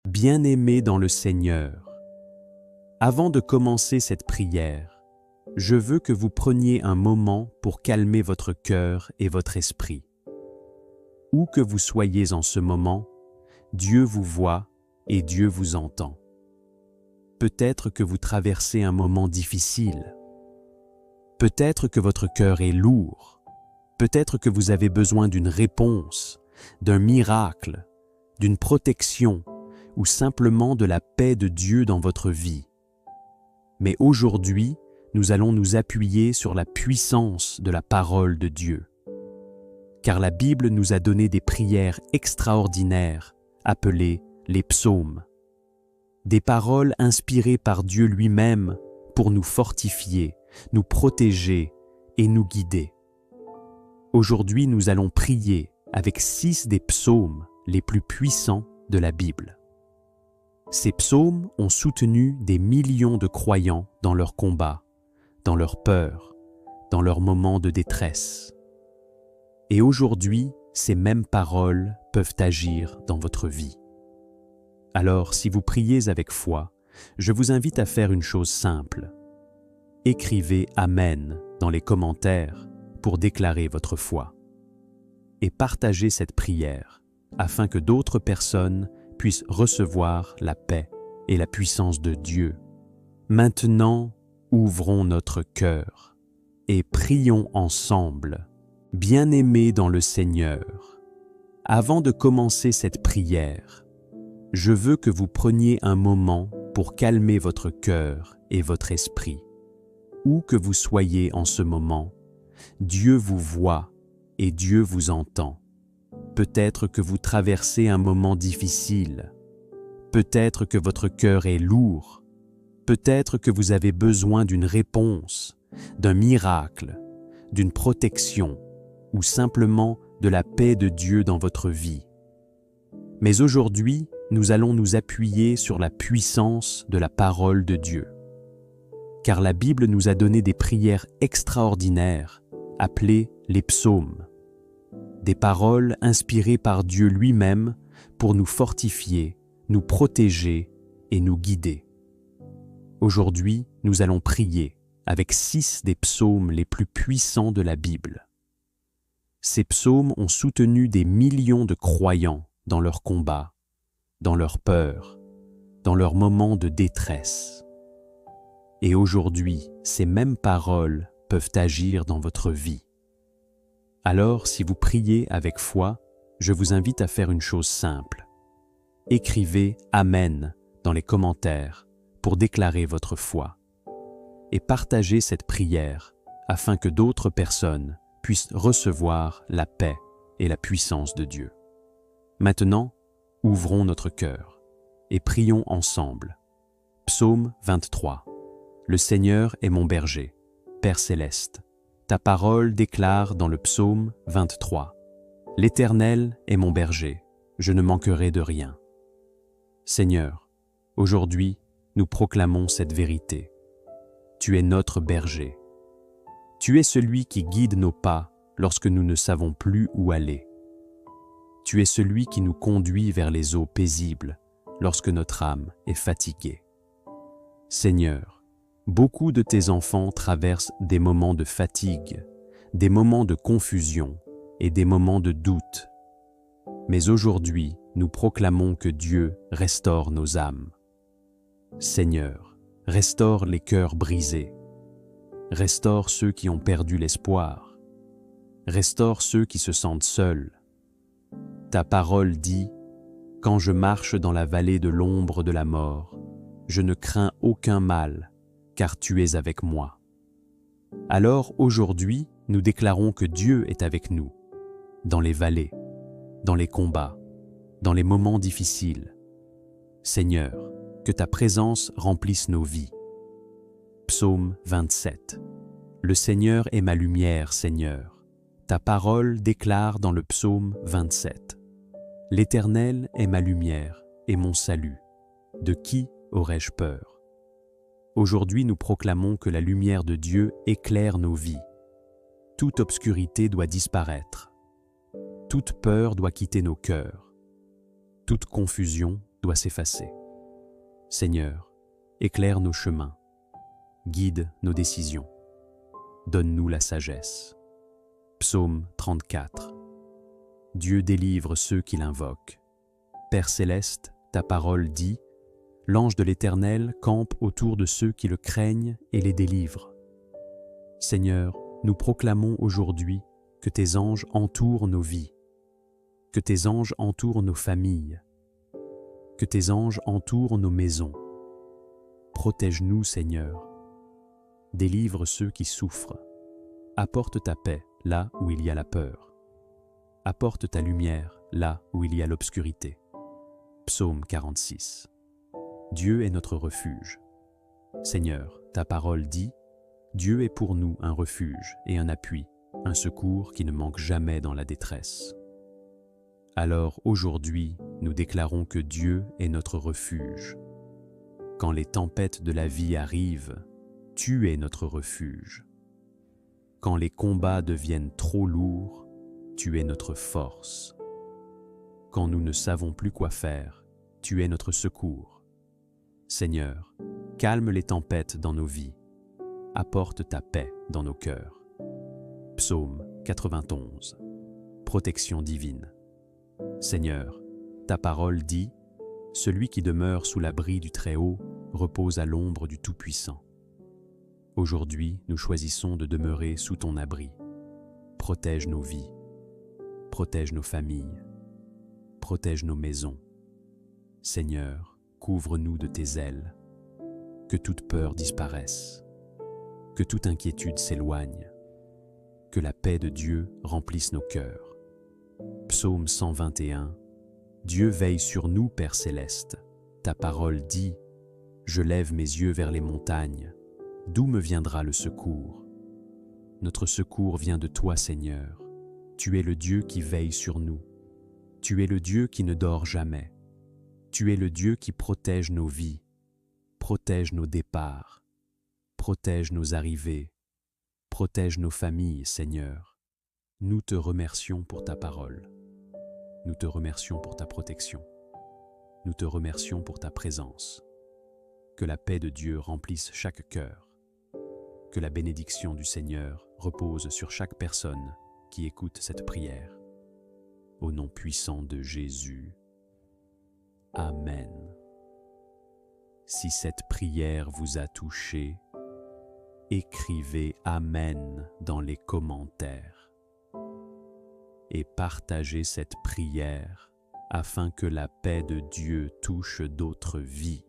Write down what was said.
Bien-aimés dans le Seigneur, avant de commencer cette prière, je veux que vous preniez un moment pour calmer votre cœur et votre esprit. Où que vous soyez en ce moment, Dieu vous voit et Dieu vous entend. Peut-être que vous traversez un moment difficile. Peut-être que votre cœur est lourd. Peut-être que vous avez besoin d'une réponse, d'un miracle, d'une protection ou simplement de la paix de Dieu dans votre vie. Mais aujourd'hui, nous allons nous appuyer sur la puissance de la parole de Dieu. Car la Bible nous a donné des prières extraordinaires appelées les psaumes. Des paroles inspirées par Dieu lui-même pour nous fortifier, nous protéger et nous guider. Aujourd'hui, nous allons prier avec 6 des psaumes les plus puissants de la Bible. Ces psaumes ont soutenu des millions de croyants dans leur combat, dans leur peur, dans leurs moments de détresse. Et aujourd'hui, ces mêmes paroles peuvent agir dans votre vie. Alors, si vous priez avec foi, je vous invite à faire une chose simple. Écrivez « Amen » dans les commentaires pour déclarer votre foi. Et partagez cette prière afin que d'autres personnes puissent recevoir la paix et la puissance de Dieu. Maintenant, ouvrons notre cœur et prions ensemble, bien-aimés dans le Seigneur. Avant de commencer cette prière, je veux que vous preniez un moment pour calmer votre cœur et votre esprit. Où que vous soyez en ce moment, Dieu vous voit et Dieu vous entend. Peut-être que vous traversez un moment difficile. Peut-être que votre cœur est lourd. Peut-être que vous avez besoin d'une réponse, d'un miracle, d'une protection ou simplement de la paix de Dieu dans votre vie. Mais aujourd'hui, nous allons nous appuyer sur la puissance de la parole de Dieu. Car la Bible nous a donné des prières extraordinaires appelées les psaumes. Des paroles inspirées par Dieu lui-même pour nous fortifier, nous protéger et nous guider. Aujourd'hui, nous allons prier avec 6 des psaumes les plus puissants de la Bible. Ces psaumes ont soutenu des millions de croyants dans leur combat, dans leur peur, dans leurs moments de détresse. Et aujourd'hui, ces mêmes paroles peuvent agir dans votre vie. Alors, si vous priez avec foi, je vous invite à faire une chose simple. Écrivez « Amen » dans les commentaires pour déclarer votre foi. Et partagez cette prière afin que d'autres personnes puissent recevoir la paix et la puissance de Dieu. Maintenant, ouvrons notre cœur et prions ensemble. Psaume 23. Le Seigneur est mon berger, Père céleste. Ta parole déclare dans le psaume 23. L'Éternel est mon berger, je ne manquerai de rien. Seigneur, aujourd'hui, nous proclamons cette vérité. Tu es notre berger. Tu es celui qui guide nos pas lorsque nous ne savons plus où aller. Tu es celui qui nous conduit vers les eaux paisibles lorsque notre âme est fatiguée. Seigneur, beaucoup de tes enfants traversent des moments de fatigue, des moments de confusion et des moments de doute. Mais aujourd'hui, nous proclamons que Dieu restaure nos âmes. Seigneur, restaure les cœurs brisés. Restaure ceux qui ont perdu l'espoir. Restaure ceux qui se sentent seuls. Ta parole dit « Quand je marche dans la vallée de l'ombre de la mort, je ne crains aucun mal, car tu es avec moi. » Alors aujourd'hui, nous déclarons que Dieu est avec nous, dans les vallées, dans les combats, dans les moments difficiles. Seigneur, que ta présence remplisse nos vies. Psaume 27. Le Seigneur est ma lumière, Seigneur. Ta parole déclare dans le psaume 27. L'Éternel est ma lumière et mon salut. De qui aurais-je peur? Aujourd'hui, nous proclamons que la lumière de Dieu éclaire nos vies. Toute obscurité doit disparaître. Toute peur doit quitter nos cœurs. Toute confusion doit s'effacer. Seigneur, éclaire nos chemins, guide nos décisions, donne-nous la sagesse. Psaume 34. Dieu délivre ceux qui l'invoquent. Père céleste, ta parole dit, l'ange de l'Éternel campe autour de ceux qui le craignent et les délivre. Seigneur, nous proclamons aujourd'hui que tes anges entourent nos vies, que tes anges entourent nos familles, que tes anges entourent nos maisons. Protège-nous, Seigneur. Délivre ceux qui souffrent. Apporte ta paix là où il y a la peur. Apporte ta lumière là où il y a l'obscurité. Psaume 46. Dieu est notre refuge. Seigneur, ta parole dit, Dieu est pour nous un refuge et un appui, un secours qui ne manque jamais dans la détresse. Alors aujourd'hui, nous déclarons que Dieu est notre refuge. Quand les tempêtes de la vie arrivent, tu es notre refuge. Quand les combats deviennent trop lourds, tu es notre force. Quand nous ne savons plus quoi faire, tu es notre secours. Seigneur, calme les tempêtes dans nos vies. Apporte ta paix dans nos cœurs. Psaume 91. Protection divine. Seigneur, ta parole dit, « Celui qui demeure sous l'abri du Très-Haut repose à l'ombre du Tout-Puissant. » Aujourd'hui, nous choisissons de demeurer sous ton abri. Protège nos vies, protège nos familles, protège nos maisons. Seigneur, couvre-nous de tes ailes, que toute peur disparaisse, que toute inquiétude s'éloigne, que la paix de Dieu remplisse nos cœurs. Psaume 121. Dieu veille sur nous, Père céleste. Ta parole dit, « Je lève mes yeux vers les montagnes. D'où me viendra le secours? Notre secours vient de toi, Seigneur. Tu es le Dieu qui veille sur nous. Tu es le Dieu qui ne dort jamais. Tu es le Dieu qui protège nos vies, protège nos départs, protège nos arrivées, protège nos familles, Seigneur. Nous te remercions pour ta parole. Nous te remercions pour ta protection. Nous te remercions pour ta présence. Que la paix de Dieu remplisse chaque cœur. Que la bénédiction du Seigneur repose sur chaque personne qui écoute cette prière. Au nom puissant de Jésus. Amen. Si cette prière vous a touché, écrivez Amen dans les commentaires et partagez cette prière afin que la paix de Dieu touche d'autres vies.